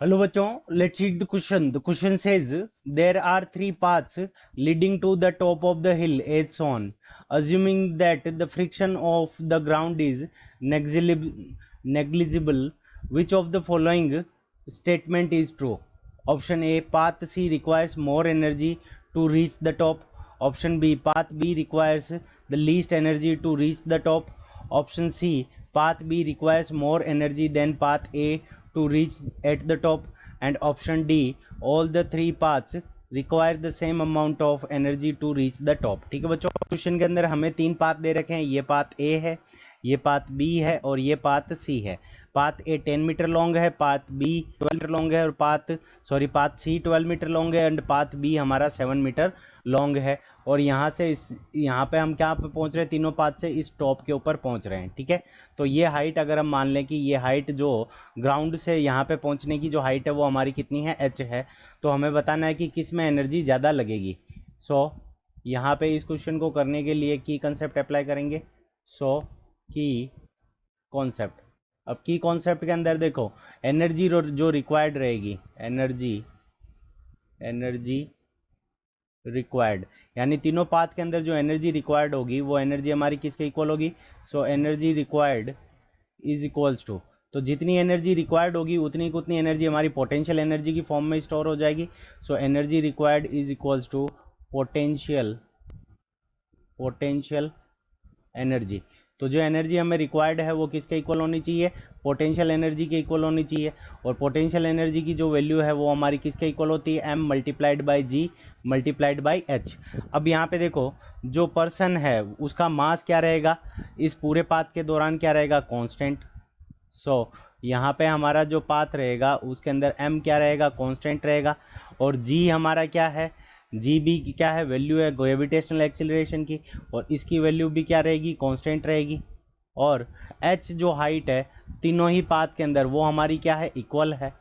Hello बच्चों, let's read the question. The question says there are three paths leading to the top of the hill as shown. Assuming that the friction of the ground is negligible, which of the following statement is true? Option A, path C requires more energy to reach the top. Option B, path B requires the least energy to reach the top. Option C, path B requires more energy than path A to reach at the top. And option D, all the three paths require the same amount of energy to reach the top. ठीक है बच्चों, question के अंदर हमें तीन path दे रखे हैं. ये पाथ ए है, ये पाथ बी है और ये पाथ सी है. पाथ ए 10 मीटर लॉन्ग है, पाथ बी 12 मीटर लॉन्ग है और पाथ सी 12 मीटर लॉन्ग है एंड पाथ बी हमारा 7 मीटर लॉन्ग है. और यहाँ से यहाँ पे हम क्या पे पहुँच रहे हैं, तीनों पाथ से इस टॉप के ऊपर पहुँच रहे हैं. ठीक है, तो ये हाइट अगर हम मान लें कि ये हाइट जो ग्राउंड से यहाँ पे पहुँचने की जो हाइट है वो हमारी कितनी है, h है. तो हमें बताना है कि किस में एनर्जी ज़्यादा लगेगी. यहाँ पे इस क्वेश्चन को करने के लिए की कंसेप्ट अप्लाई करेंगे. की कॉन्सेप्ट. अब की कॉन्सेप्ट के अंदर देखो, एनर्जी जो रिक्वायर्ड रहेगी, एनर्जी रिक्वायर्ड यानी तीनों पाथ के अंदर जो एनर्जी रिक्वायर्ड होगी वो एनर्जी हमारी किसके इक्वल होगी. Energy required is equals to, तो जितनी एनर्जी रिक्वायर्ड होगी उतनी एनर्जी हमारी पोटेंशियल एनर्जी की फॉर्म में स्टोर हो जाएगी. Energy required is equals to potential energy. तो जो एनर्जी हमें रिक्वायर्ड है वो किसके इक्वल होनी चाहिए, पोटेंशियल एनर्जी के इक्वल होनी चाहिए. और पोटेंशियल एनर्जी की जो वैल्यू है वो हमारी किसके इक्वल होती है, m multiplied by g multiplied by h. अब यहाँ पे देखो, जो पर्सन है उसका मास क्या रहेगा इस पूरे पाथ के दौरान, क्या रहेगा, कांस्टेंट. यहाँ पे हमारा जो पाथ रहेगा उसके अंदर m क्या रहेगा, कांस्टेंट रहेगा. और g हमारा क्या है, जी बी की क्या है, वैल्यू है ग्रेविटेशनल एक्सीलरेशन की, और इसकी वैल्यू भी क्या रहेगी, कांस्टेंट रहेगी. और h जो हाइट है तीनों ही पाथ के अंदर वो हमारी क्या है, इक्वल है.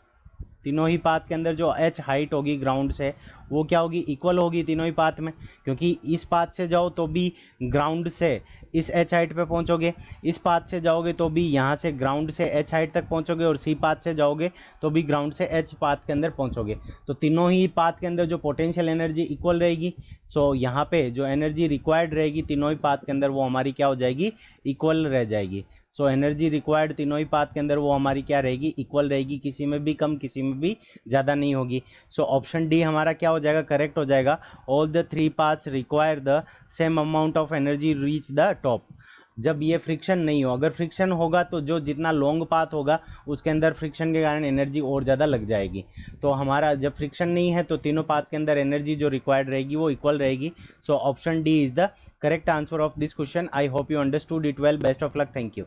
तीनों ही पाथ के अंदर जो h हाइट होगी ग्राउंड से वो क्या होगी, इक्वल होगी तीनों ही पाथ में. क्योंकि इस पाथ से जाओ तो भी ग्राउंड से इस h हाइट पे पहुंचोगे, इस पाथ से जाओगे तो भी यहाँ से ग्राउंड से h हाइट तक पहुंचोगे, और सी पाथ से जाओगे तो भी ग्राउंड से h पाथ के अंदर पहुंचोगे. तो तीनों ही पाथ के अंदर जो पोटेंशियल एनर्जी इक्वल रहेगी. यहाँ पे जो एनर्जी रिक्वायर्ड रहेगी तीनों ही पाथ के अंदर वो हमारी क्या हो जाएगी, इक्वल रह जाएगी. एनर्जी रिक्वायर्ड तीनों ही पाथ के अंदर वो हमारी क्या रहेगी, इक्वल रहेगी, किसी में भी कम किसी में भी ज़्यादा नहीं होगी. ऑप्शन डी हमारा क्या हो जाएगा, करेक्ट हो जाएगा. All the three paths require the same amount of energy reach the top. जब ये फ्रिक्शन नहीं हो, अगर फ्रिक्शन होगा तो जो जितना लॉन्ग पाथ होगा उसके अंदर फ्रिक्शन के कारण एनर्जी और ज़्यादा लग जाएगी. तो हमारा जब फ्रिक्शन नहीं है तो तीनों पाथ के अंदर एनर्जी जो रिक्वायर्ड रहेगी वो इक्वल रहेगी. Option D is the correct answer of this question. I hope you understood it well. Best of luck. Thank you.